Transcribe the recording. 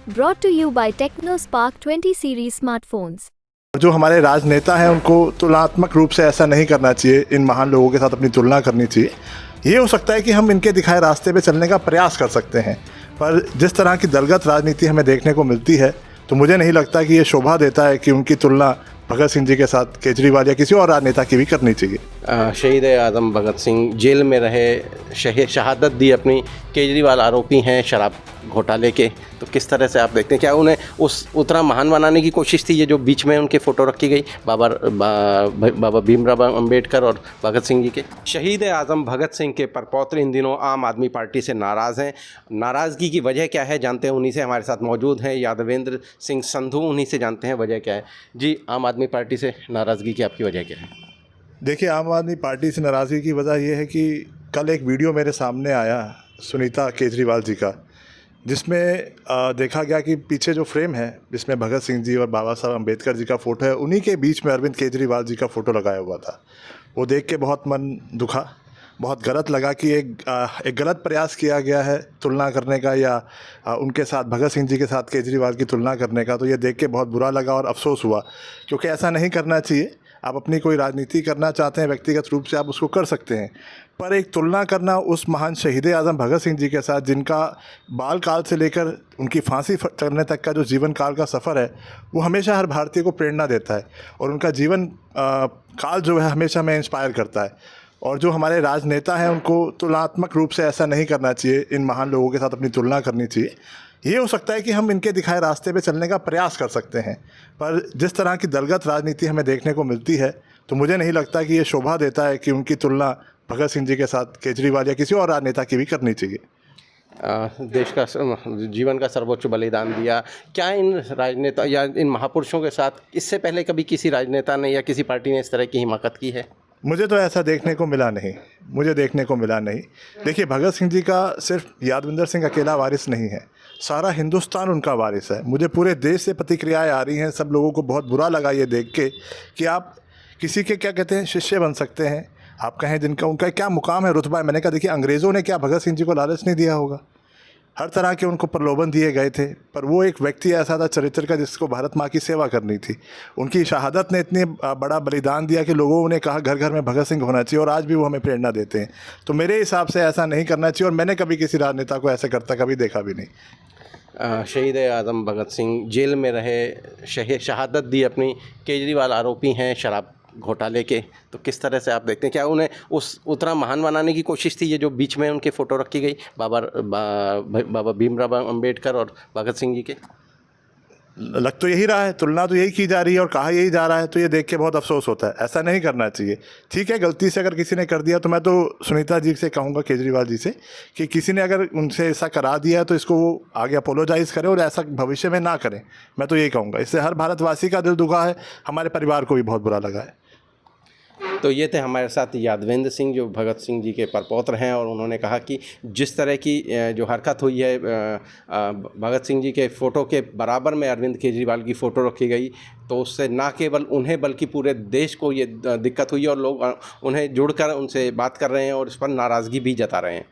Brought to you by TechnoSpark 20 series smartphones. जो हमारे राजनेता हैं उनको तुलनात्मक रूप से ऐसा नहीं करना चाहिए, इन महान लोगों के साथ अपनी तुलना करनी चाहिए। ये हो सकता है कि हम इनके दिखाए रास्ते पे चलने का प्रयास कर सकते हैं, पर जिस तरह की दलगत राजनीति हमें देखने को मिलती है तो मुझे नहीं लगता कि ये शोभा देता है कि उनकी तुलना भगत सिंह जी के साथ केजरीवाल या किसी और राजनेता की भी करनी चाहिए। शहीद आज़म भगत सिंह जेल में रहे, शहादत दी अपनी। केजरीवाल आरोपी हैं शराब घोटाले के, तो किस तरह से आप देखते हैं, क्या उन्हें उतना महान बनाने की कोशिश थी? ये जो बीच में उनकी फ़ोटो रखी गई बाबा भीमराव अम्बेडकर और भगत सिंह जी के। शहीद आज़म भगत सिंह के परपौत्र इन दिनों आम आदमी पार्टी से नाराज़ हैं। नाराज़गी की वजह क्या है जानते हैं, उन्हीं से हमारे साथ मौजूद हैं यादवेंद्र सिंह संधू, उन्हीं से जानते हैं वजह क्या है। जी, आम आदमी पार्टी से नाराज़गी की आपकी वजह क्या है? देखिए, आम आदमी पार्टी से नाराज़गी की वजह यह है कि कल एक वीडियो मेरे सामने आया सुनीता केजरीवाल जी का, जिसमें देखा गया कि पीछे जो फ्रेम है जिसमें भगत सिंह जी और बाबा साहब अम्बेडकर जी का फ़ोटो है, उन्हीं के बीच में अरविंद केजरीवाल जी का फ़ोटो लगाया हुआ था। वो देख के बहुत मन दुखा, बहुत गलत लगा कि एक गलत प्रयास किया गया है तुलना करने का, या उनके साथ भगत सिंह जी के साथ केजरीवाल की तुलना करने का। तो ये देख के बहुत बुरा लगा और अफसोस हुआ, क्योंकि ऐसा नहीं करना चाहिए। आप अपनी कोई राजनीति करना चाहते हैं व्यक्तिगत रूप से, आप उसको कर सकते हैं, पर एक तुलना करना उस महान शहीद आज़म भगत सिंह जी के साथ, जिनका बाल काल से लेकर उनकी फांसी चढ़ने तक का जो जीवन काल का सफ़र है, वो हमेशा हर भारतीय को प्रेरणा देता है और उनका जीवन काल जो है हमेशा हमें इंस्पायर करता है। और जो हमारे राजनेता हैं उनको तुलनात्मक रूप से ऐसा नहीं करना चाहिए, इन महान लोगों के साथ अपनी तुलना करनी चाहिए। ये हो सकता है कि हम इनके दिखाए रास्ते पे चलने का प्रयास कर सकते हैं, पर जिस तरह की दलगत राजनीति हमें देखने को मिलती है तो मुझे नहीं लगता कि ये शोभा देता है कि उनकी तुलना भगत सिंह जी के साथ केजरीवाल या किसी और राजनेता की भी करनी चाहिए। देश का जीवन का सर्वोच्च बलिदान दिया, क्या इन राजनेता या इन महापुरुषों के साथ इससे पहले कभी किसी राजनेता ने या किसी पार्टी ने इस तरह की हिमाकत की है? मुझे तो ऐसा देखने को मिला नहीं। देखिए, भगत सिंह जी का सिर्फ यादविंदर सिंह अकेला वारिस नहीं है, सारा हिंदुस्तान उनका वारिस है। मुझे पूरे देश से प्रतिक्रियाएं आ रही हैं, सब लोगों को बहुत बुरा लगा ये देख के कि आप किसी के क्या कहते हैं शिष्य बन सकते हैं, आप कहें जिनका उनका क्या मुकाम है, रुतबा है। मैंने कहा देखिए, अंग्रेज़ों ने क्या भगत सिंह जी को लालच नहीं दिया होगा? हर तरह के उनको प्रलोभन दिए गए थे, पर वो एक व्यक्ति ऐसा था चरित्र का जिसको भारत माँ की सेवा करनी थी। उनकी शहादत ने इतने बड़ा बलिदान दिया कि लोगों ने कहा घर घर में भगत सिंह होना चाहिए, और आज भी वो हमें प्रेरणा देते हैं। तो मेरे हिसाब से ऐसा नहीं करना चाहिए, और मैंने कभी किसी राजनेता को ऐसा करता कभी देखा भी नहीं। शहीद आज़म भगत सिंह जेल में रहे, शहादत दी अपनी। केजरीवाल आरोपी हैं शराब घोटाले के, तो किस तरह से आप देखते हैं, क्या उन्हें उतना महान बनाने की कोशिश थी? ये जो बीच में उनकी फ़ोटो रखी गई बाबा भीमराव अम्बेडकर और भगत सिंह जी के। लग तो यही रहा है, तुलना तो यही की जा रही है और कहा यही जा रहा है, तो ये देख के बहुत अफसोस होता है। ऐसा नहीं करना चाहिए। ठीक है, गलती से अगर किसी ने कर दिया तो मैं तो सुनीता जी से कहूँगा, केजरीवाल जी से, कि किसी ने अगर उनसे ऐसा करा दिया है तो इसको वो आगे अपोलोजाइज़ करें और ऐसा भविष्य में ना करें। मैं तो यही कहूँगा, इससे हर भारतवासी का दिल दुखा है, हमारे परिवार को भी बहुत बुरा लगा है। तो ये थे हमारे साथ यादवेंद्र सिंह, जो भगत सिंह जी के परपौत्र हैं, और उन्होंने कहा कि जिस तरह की जो हरकत हुई है, भगत सिंह जी के फ़ोटो के बराबर में अरविंद केजरीवाल की फ़ोटो रखी गई, तो उससे ना केवल उन्हें बल्कि पूरे देश को ये दिक्कत हुई है, और लोग उन्हें जुड़कर उनसे बात कर रहे हैं और इस पर नाराज़गी भी जता रहे हैं।